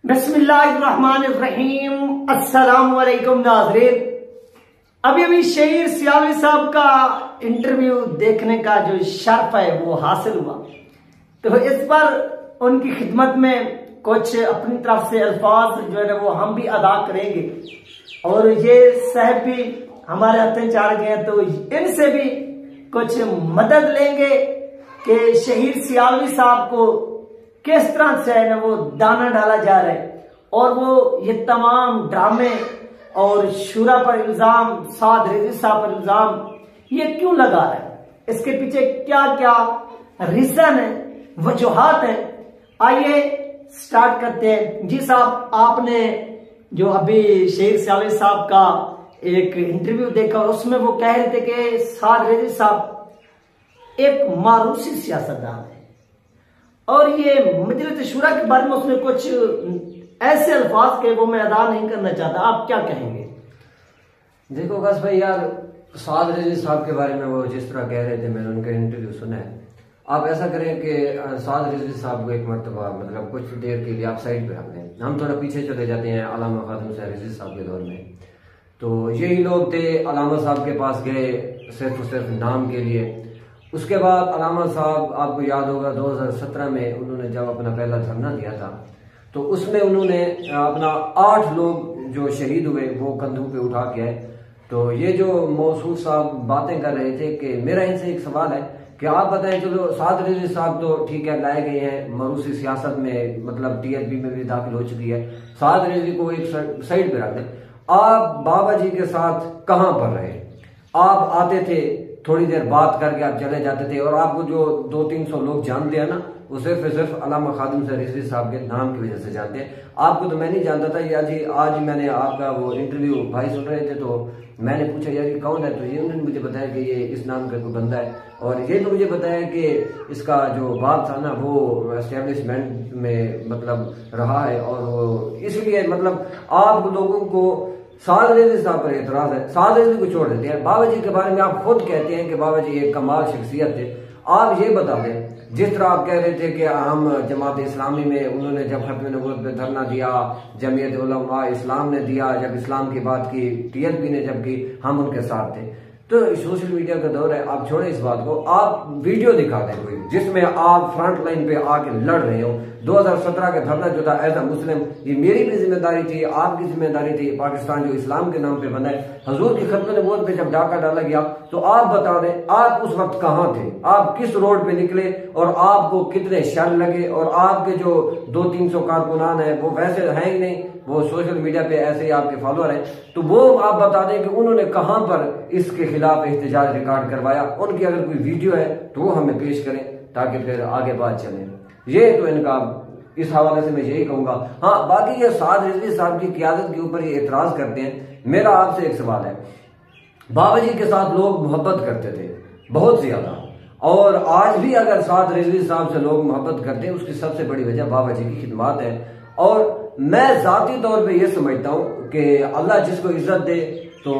बिस्मिल्लाहिर्रहमानिर्रहीम। अस्सलाम वालेकुम नाज़रीन। अभी शहीर सियालवी साहब का इंटरव्यू देखने का जो शर्फ है वो हासिल हुआ, तो इस पर उनकी खिदमत में कुछ अपनी तरफ से अल्फाज जो है ना वो हम भी अदा करेंगे, और ये साहब भी हमारे हाथ चाड़ गए हैं तो इनसे भी कुछ मदद लेंगे कि शहीर सियालवी साहब को किस तरह से है ना वो दाना डाला जा रहा है, और वो ये तमाम ड्रामे और शुरा पर इल्जाम, साद रिजवी साहब पर इल्जाम ये क्यों लगा रहा है, इसके पीछे क्या क्या रीजन है, वजूहात है। आइए स्टार्ट करते हैं। जी साहब, आपने जो अभी शहीर सियालवी साहब का एक इंटरव्यू देखा, उसमें वो कह रहे थे कि साद रिजवी साहब एक मारूसी सियासतदान है, और ये मजलिस शुरा के बारे में उसने कुछ ऐसे अल्फाज के वो मैं अदा नहीं करना चाहता, आप क्या कहेंगे? देखो गस भाई यार, साद रिजवी साहब के बारे में वो जिस तरह कह रहे थे, मैंने उनका इंटरव्यू सुना है। आप ऐसा करें कि साद रिजवी साहब को एक मरतबा मतलब कुछ देर के लिए आप साइड पे रख दें। हम थोड़ा पीछे चले जाते हैं अलामा खातून रिजवी साहब के दौर में। तो यही लोग थे, अलामा साहब के पास गए सिर्फ और सिर्फ नाम के लिए। उसके बाद अलामा साहब, आपको याद होगा 2017 में उन्होंने जब अपना पहला धरना दिया था, तो उसमें उन्होंने अपना 8 लोग जो शहीद हुए वो कंधों पे उठा के आए। तो ये जो मौसूफ साहब बातें कर रहे थे कि मेरा इनसे एक सवाल है कि आप बताएं, चलो साद रिजवी साहब तो ठीक है लाए गए हैं मरूसी सियासत में, मतलब टीएलपी में भी दाखिल हो चुकी है, साद रिजवी को एक साइड पे रख दें। आप बाबा जी के साथ कहां पर रहे? आप आते थे, थोड़ी देर बात करके आप चले जाते थे, और आपको जो 200-300 लोग जानते हैं ना, वो सिर्फ अलामा खातून रिजवी साहब के नाम की वजह से जानते हैं। आपको तो मैं नहीं जानता था। या जी आज मैंने आपका वो इंटरव्यू भाई सुन रहे थे, तो मैंने पूछा यार ये कौन है, तो ये उन्होंने मुझे बताया कि ये इस नाम का कोई बंदा है, और ये भी मुझे बताया कि इसका जो बाप था ना वो एस्टेब्लिशमेंट में मतलब रहा है, और वो इसलिए मतलब आप लोगों को साद रिजवी साहब पर एतराज है। साद रिजवी को छोड़ देते हैं। बाबा जी के बारे में आप खुद कहते हैं कि बाबा जी एक कमाल शख्सियत थे। आप ये बता दें, जिस तरह आप कह रहे थे कि हम जमात इस्लामी में उन्होंने जब खत्म नबूवत पे धरना दिया, जमीयत उलमा इस्लाम ने दिया, जब इस्लाम की बात की टीएलपी ने जब की, हम उनके साथ थे। तो सोशल मीडिया का दौर है, आप छोड़े इस बात को, आप वीडियो दिखा दें कोई जिसमें आप फ्रंट लाइन पे आके लड़ रहे हो। 2017 का धरना जो था एज अ मुस्लिम, ये मेरी भी जिम्मेदारी थी, आपकी जिम्मेदारी थी। पाकिस्तान जो इस्लाम के नाम पे बना है, हजूर की खत्म नबूवत पे जब डाका डाला गया, तो आप बता दें आप उस वक्त कहाँ थे, आप किस रोड पे निकले, और आपको कितने शर लगे, और आपके जो 200-300 कारकुनान है वो वैसे है ही नहीं, वो सोशल मीडिया पे ऐसे ही आपके फॉलोअर हैं, तो वो आप बता दें कि उन्होंने कहां पर इसके खिलाफ एहतजाज रिकॉर्ड करवाया। उनकी अगर कोई वीडियो है तो वो हमें पेश करें ताकि फिर आगे बात चले। ये तो इनका इस हवाले से मैं यही कहूंगा। हाँ, बाकी ये साद रिजवी साहब की क़यादत के ऊपर ये एतराज करते हैं। मेरा आपसे एक सवाल है, बाबा जी के साथ लोग मोहब्बत करते थे बहुत ज्यादा, और आज भी अगर साद रिजवी साहब से लोग मोहब्बत करते हैं, उसकी सबसे बड़ी वजह बाबा जी की खिदमत है। और मैं जाती तौर पे ये समझता हूँ कि अल्लाह जिसको इज्जत दे तो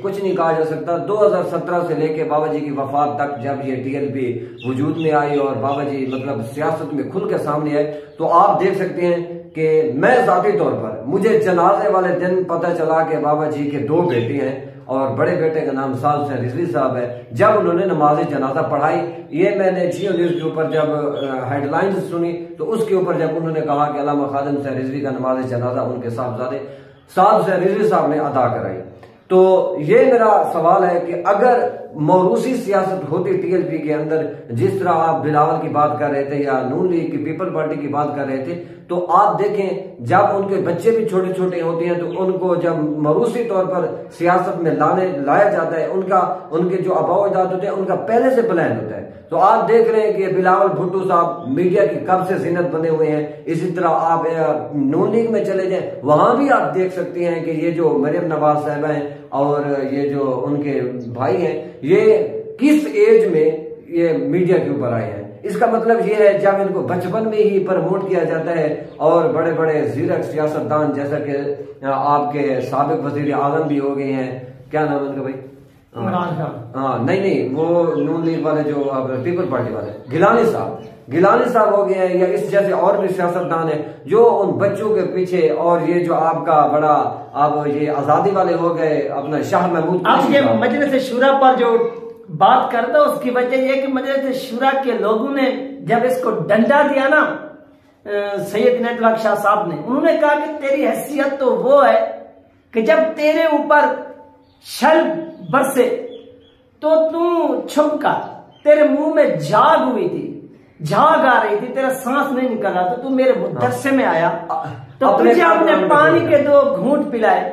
कुछ नहीं कहा जा सकता। 2017 से लेके बाबा जी की वफात तक, जब ये टीएलपी वजूद में आई और बाबा जी मतलब सियासत में खुल के सामने आए, तो आप देख सकते हैं कि मैं जाती तौर पर, मुझे जनाजे वाले दिन पता चला कि बाबा जी के 2 बेटे हैं, और बड़े बेटे का नाम साद हुसैन रिजवी साहब है। जब उन्होंने नमाज जनाजा पढ़ाई, ये मैंने जियो न्यूज के ऊपर जब हेडलाइंस सुनी, तो उसके ऊपर जब उन्होंने कहा कि अल्लामा खातून हुसैन रिजवी का नमाज जनाजा उनके साहबजादे साद हुसैन रिजवी साहब ने अदा कराई। तो ये मेरा सवाल है कि अगर मौरूसी सियासत होती टीएलपी के अंदर, जिस तरह आप बिलावल की बात कर रहे थे या नून लीग की पीपल पार्टी की बात कर रहे थे, तो आप देखें जब उनके बच्चे भी छोटे छोटे होते हैं, तो उनको जब मरूसी तौर पर सियासत में लाया जाता है, उनके जो अबाव-ओ-अजदाद होते हैं उनका पहले से प्लान होता है। तो आप देख रहे हैं कि बिलावल भुट्टो साहब मीडिया की कब से जिन्नत बने हुए हैं। इसी तरह आप नून लीग में चले जाएं, वहां भी आप देख सकते हैं कि ये जो मरियम नवाज साहबा हैं और ये जो उनके भाई हैं, ये किस एज में ये मीडिया के ऊपर आए हैं। इसका मतलब ये है जब इनको बचपन में ही प्रमोट किया जाता है, और बड़े बड़े जीरक सियासतदान जैसा कि आपके साबिक वजीर आजम भी हो गए हैं, क्या नाम है उनका भाई, इमरान खान, हाँ नहीं वो नून लीग वाले जो पीपल पार्टी वाले गिलानी साहब, गिलानी साहब हो गए हैं या इस जैसे और भी सियासतदान हैं जो उन बच्चों के पीछे, और ये जो आपका बड़ा अब ये आजादी वाले हो गए अपना शाह महमूद, अब ये मजलिस शुरा पर जो बात करता उसकी वजह यह कि मजलिस शुरा के लोगों ने जब इसको डंडा दिया ना सैयद इनायतुल्लाह शाह साहब ने, उन्होंने कहा कि तेरी हैसियत तो वो है कि जब तेरे ऊपर शल बरसे तो तू छुप कर, तेरे मुंह में झाग हुई थी, झाग आ रही थी, तेरा सांस नहीं निकल रहा, तो तू मेरे मुद्दसे में आया तो तुझे हमने पानी के 2 घूंट पिलाए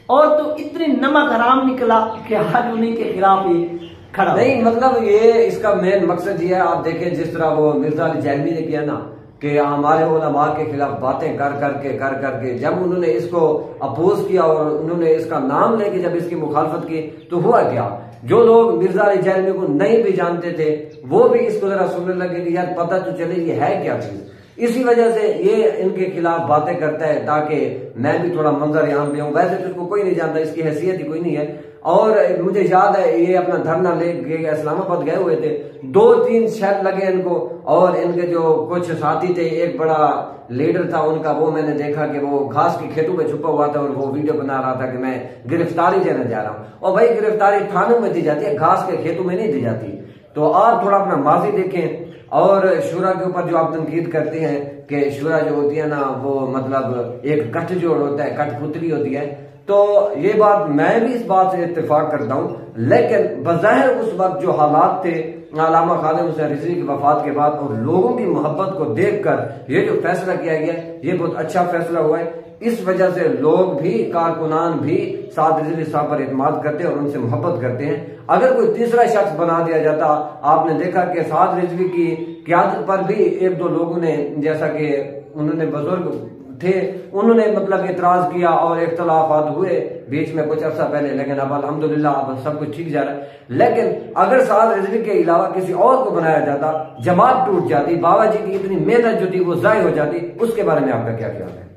और तू इतनी नमक हराम निकला कि आज उन्हीं के खिलाफ ही खड़ा नहीं। मतलब ये इसका मेन मकसद ये है, आप देखें जिस तरह वो मिर्जा अली जैलवी ने किया ना कि हमारे उलमा के खिलाफ बातें कर करके जब उन्होंने इसको अपोज किया और उन्होंने इसका नाम लेके जब इसकी मुखालफत की तो हुआ क्या, जो लोग मिर्जा अली जैलवी को नहीं भी जानते थे वो भी इसको जरा सुनने लगे कि यार पता तो चले ये है क्या चीज। इसी वजह से ये इनके खिलाफ बातें करता है ताकि मैं भी थोड़ा मंजर यहाँ पे हूँ। वैसे तो इसको कोई नहीं जानता, इसकी हैसियत ही कोई नहीं है। और मुझे याद है ये अपना धरना लेके इस्लामाबाद गए हुए थे, 2-3 शहर लगे इनको, और इनके जो कुछ साथी थे, एक बड़ा लीडर था उनका, वो मैंने देखा कि वो घास के खेतों में छुपा हुआ था और वो वीडियो बना रहा था कि मैं गिरफ्तारी देने जा रहा हूँ। और भाई गिरफ्तारी थानों में दी जाती है, घास के खेतों में नहीं दी जाती। तो आप थोड़ा अपना माजी देखें। और शुरा के ऊपर जो आप तनकीद करते हैं कि शुरा जो होती है ना वो मतलब एक गठजोड़ होता है, कठपुतली होती है, तो ये बात मैं भी इस बात से इत्तेफाक करता हूँ। लेकिन बज़ाहिर उस वक्त जो हालात थे अल्लामा खादिम हुसैन रिजवी की वफात के बाद और लोगों की मोहब्बत को देखकर ये जो फैसला किया गया ये बहुत अच्छा फैसला हुआ है। इस वजह से लोग भी, कारकुनान भी साद रिजवी साहब पर एतमाद करते हैं और उनसे मोहब्बत करते हैं। अगर कोई तीसरा शख्स बना दिया जाता, आपने देखा कि साद रिजवी की क़यादत पर भी 1-2 लोगों ने, जैसा कि उन्होंने बुजुर्ग थे, उन्होंने मतलब इतराज किया और इख्तलाफात हुए बीच में कुछ अर्सा पहले, लेकिन अब अल्हम्दुलिल्लाह अब सब कुछ ठीक जा रहा है। लेकिन अगर साद रिजवी के अलावा किसी और को बनाया जाता, जमात टूट जाती, बाबा जी की इतनी मेहनत जो थी वो जाय हो जाती। उसके बारे में आपका क्या ख्याल है?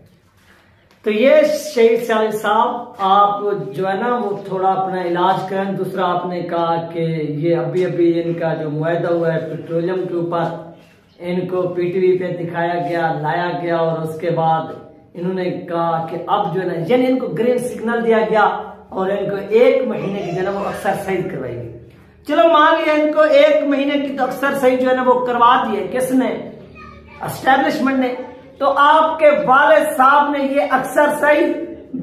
तो ये शहीद सियालवी साहब आप जो है ना वो थोड़ा अपना इलाज करें। दूसरा आपने कहा कि ये अभी इनका जो मुआहदा हुआ है पेट्रोलियम के ऊपर, इनको पीटीवी पे दिखाया गया, लाया गया और उसके बाद इन्होंने कहा कि अब जो है ना यानी इनको ग्रीन सिग्नल दिया गया और इनको 1 महीने की जो है ना वो एक्सरसाइज करवाएगी। चलो मान लिया इनको 1 महीने की तो एक्सरसाइज जो है ना वो करवा दी है, किसने? एस्टेब्लिशमेंट ने। तो आपके वालिद साहब ने ये एक्सरसाइज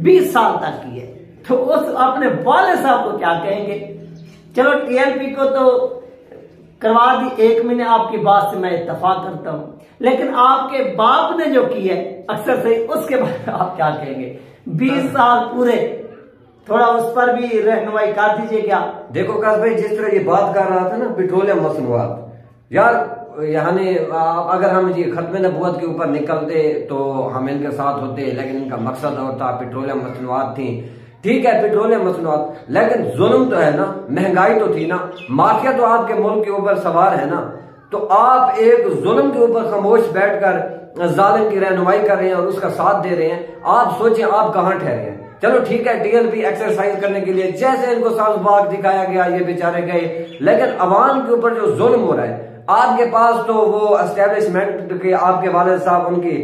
20 साल तक की है, तो उस अपने वालिद साहब को क्या कहेंगे? चलो टीएलपी को तो करवा दी 1 महीने, आपकी बात से मैं इत्तफाक करता हूं, लेकिन आपके बाप ने जो की है एक्सरसाइज उसके बारे में आप क्या कहेंगे? 20 साल पूरे, थोड़ा उस पर भी रहनुमाई कर दीजिए। क्या देखो काश भाई, जिस तरह ये बात कर रहा था ना पेट्रोलियम मसनूआत, यार यानी अगर हम ये खत्म नबूवत के ऊपर निकलते तो हम इनके साथ होते, लेकिन इनका मकसद और था पेट्रोलियम मसनूआत थी। ठीक है पेट्रोलियम मसनूआत, लेकिन जुल्म तो है ना, महंगाई तो थी ना, माफिया तो आपके मुल्क के ऊपर सवार है ना। तो आप एक जुल्म के ऊपर खामोश बैठकर जालिम की रहनुमाई कर रहे हैं और उसका साथ दे रहे हैं। आप सोचें आप कहां ठहरे हैं। चलो ठीक है टीएलपी एक्सरसाइज करने के लिए जैसे इनको सालबाग दिखाया गया, ये बेचारे गए, लेकिन अवाम के ऊपर जो जुल्म हो रहा है, आपके पास तो वो एस्टेब्लिशमेंट के आपके वालिद साहब उनकी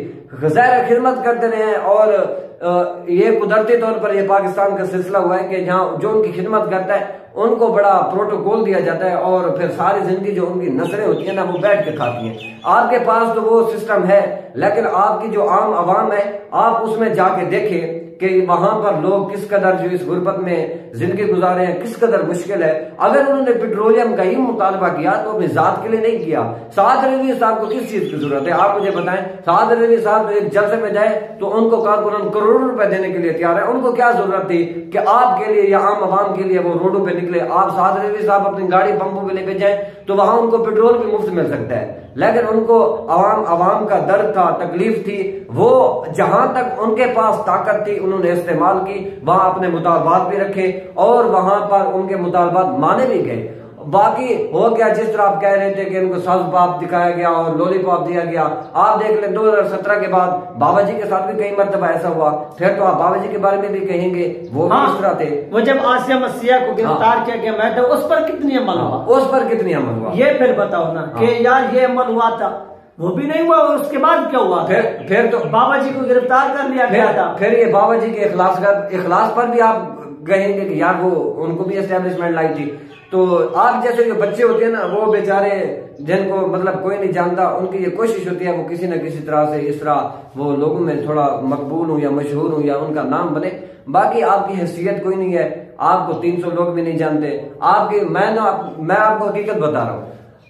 ज़ाहिर खिदमत करते रहे हैं और ये कुदरती तौर पर ये पाकिस्तान का सिलसिला हुआ है कि जहाँ जो उनकी खिदमत करता है उनको बड़ा प्रोटोकॉल दिया जाता है और फिर सारी जिंदगी जो उनकी नस्लें होती है ना वो बैठ के खाती हैं। आपके पास तो वो सिस्टम है, लेकिन आपकी जो आम आवाम है आप उसमें जाके देखें कि वहां पर लोग किस कदर जो इस गुर्बत में जिंदगी गुजारे हैं, किस कदर मुश्किल है। अगर उन्होंने पेट्रोलियम का ही मुतालबा किया तो अपनी जात के लिए नहीं किया। साद रिजवी साहब को किस चीज की जरूरत है आप मुझे बताएं। साद रिजवी साहब एक जलसे में जाए तो उनको कारकुनान करोड़ों रुपए देने के लिए तैयार है। उनको क्या जरूरत थी कि आपके लिए या आम आवाम के लिए वो रोडों पे निकले। आप साद रिजवी साहब अपनी गाड़ी पंपों पे लेके जाए तो वहां उनको पेट्रोल भी मुफ्त मिल सकता है, लेकिन उनको आवाम का दर्द था, तकलीफ थी, वो जहां तक उनके पास ताकत थी उन्होंने इस्तेमाल की। वहां अपने मुतालबात भी रखे और वहां पर उनके मुतालबात माने भी गए। बाकी हो गया जिस तरह आप कह रहे थे कि इनको सासू बाप दिखाया गया और लॉलीपॉप दिया गया, आप देख लें 2017 के बाद बाबा जी के साथ भी कई मरतबा ऐसा हुआ, फिर तो आप बाबा जी के बारे में भी कहेंगे वो भी इस तरह थे। वो जब आसिया मसीहा को गिरफ्तार किया गया मैं तो उस पर कितनी अमल हुआ, उस पर कितनी अमल हुआ ये फिर बताओ ना कि यार ये अमल हुआ था, वो भी नहीं हुआ, और उसके बाद क्या हुआ? फिर तो बाबा जी को गिरफ्तार कर लिया गया था। फिर ये बाबा जी के इखलास पर भी आप कहेंगे कि यार वो उनको भी एस्टेब्लिशमेंट लाई थी। तो आप जैसे जो बच्चे होते हैं ना, वो बेचारे जिनको मतलब कोई नहीं जानता, उनकी ये कोशिश होती है वो किसी न किसी तरह से इस तरह वो लोगों में थोड़ा मकबूल हूं या मशहूर हूं या उनका नाम बने। बाकी आपकी हैसियत कोई नहीं है, आपको 300 लोग भी नहीं जानते। आपकी मैं आपको हकीकत बता रहा हूँ,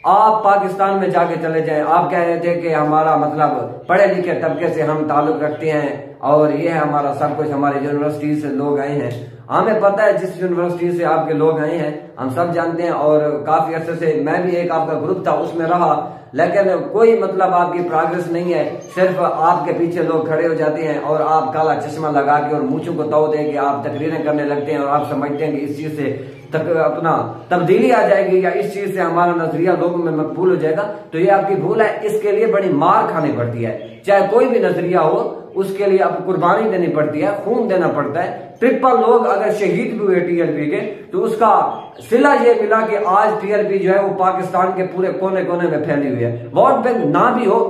आप पाकिस्तान में जाके चले जाएं, आप कह रहे थे कि हमारा मतलब पढ़े लिखे तबके से हम ताल्लुक रखते हैं और ये है हमारा सब कुछ, हमारे यूनिवर्सिटी से लोग आए हैं। हमें पता है जिस यूनिवर्सिटी से आपके लोग आए हैं हम सब जानते हैं, और काफी अरसे से मैं भी एक आपका ग्रुप था उसमें रहा, लेकिन कोई मतलब आपकी प्रोग्रेस नहीं है। सिर्फ आपके पीछे लोग खड़े हो जाते हैं और आप काला चश्मा लगा के और मूंछों को तौ दे के आप तकरीरें करने लगते हैं और आप समझते हैं कि इस चीज से अपना तब्दीली आ जाएगी या इस चीज से हमारा नजरिया लोगों में मकबूल हो जाएगा। तो ये आपकी भूल है, इसके लिए बड़ी मार खानी पड़ती है। चाहे कोई भी नजरिया हो उसके लिए आपको कुर्बानी देनी पड़ती है, खून देना पड़ता है। 53 लोग अगर शहीद भी हुए टीएलपी के तो उसका सिला ये मिला कि आज टीएलपी जो है वो पाकिस्तान के पूरे कोने कोने में फैली हुई है। वोट बैंक ना भी हो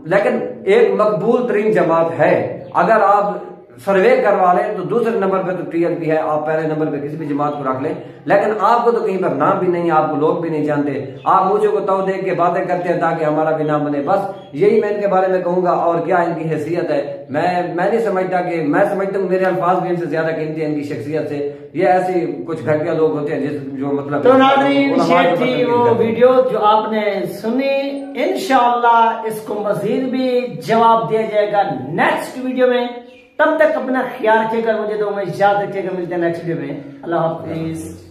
लेकिन एक मकबूल तरीन जमात है। अगर आप सर्वे करवा लें तो दूसरे नंबर पे तो टीएलपी है, आप पहले नंबर पे किसी भी जमात को रख लें, लेकिन आपको तो कहीं पर नाम भी नहीं, आपको लोग भी नहीं जानते, आप मुझे को तव देख के बातें करते हैं ताकि हमारा भी नाम बने। बस यही मैं इनके बारे में कहूंगा। और क्या इनकी हैसियत है मैं नहीं समझता कि मैं समझता हूँ मेरे अल्फाज भी इनसे ज्यादा कीमती है इनकी शख्सियत से। ये ऐसे कुछ घटिया लोग होते हैं जो मतलब तो नाज़रीन ये थी वो वीडियो जो आपने सुनी। इंशाअल्लाह इसको मजीद भी जवाब दिया जाएगा नेक्स्ट वीडियो में। तब तक अपना ख्याल रखिएगा, मुझे तो इजाजत रखिएगा, मिलते हैं नेक्स्ट वीडियो में। अल्लाह हाफिज।